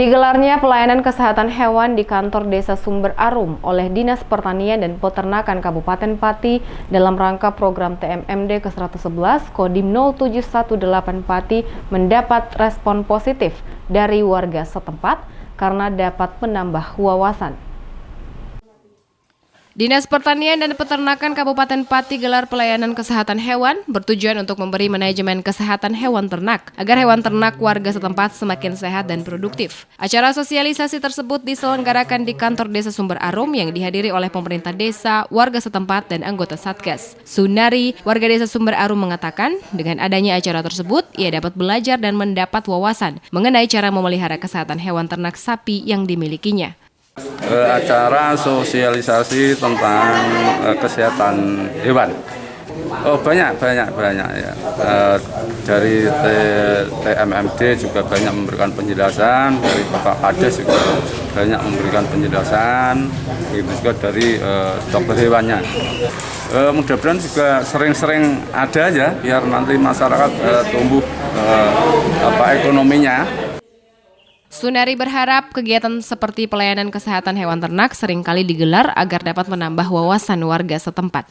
Digelarnya pelayanan kesehatan hewan di kantor Desa Sumber Arum oleh Dinas Pertanian dan Peternakan Kabupaten Pati dalam rangka program TMMD ke-111 Kodim 0718 Pati mendapat respon positif dari warga setempat karena dapat menambah wawasan. Dinas Pertanian dan Peternakan Kabupaten Pati gelar pelayanan kesehatan hewan bertujuan untuk memberi manajemen kesehatan hewan ternak agar hewan ternak warga setempat semakin sehat dan produktif. Acara sosialisasi tersebut diselenggarakan di kantor Desa Sumber Arum yang dihadiri oleh pemerintah desa, warga setempat, dan anggota Satgas. Sunari, warga Desa Sumber Arum mengatakan, dengan adanya acara tersebut, ia dapat belajar dan mendapat wawasan mengenai cara memelihara kesehatan hewan ternak sapi yang dimilikinya. Acara sosialisasi tentang kesehatan hewan. Banyak ya. Dari TMMD juga banyak memberikan penjelasan, dari Bapak Kades juga banyak memberikan penjelasan, begitu juga dari dokter hewannya. Mudah-mudahan juga sering-sering ada ya, biar nanti masyarakat tumbuh ekonominya. Sunari berharap kegiatan seperti pelayanan kesehatan hewan ternak seringkali digelar agar dapat menambah wawasan warga setempat.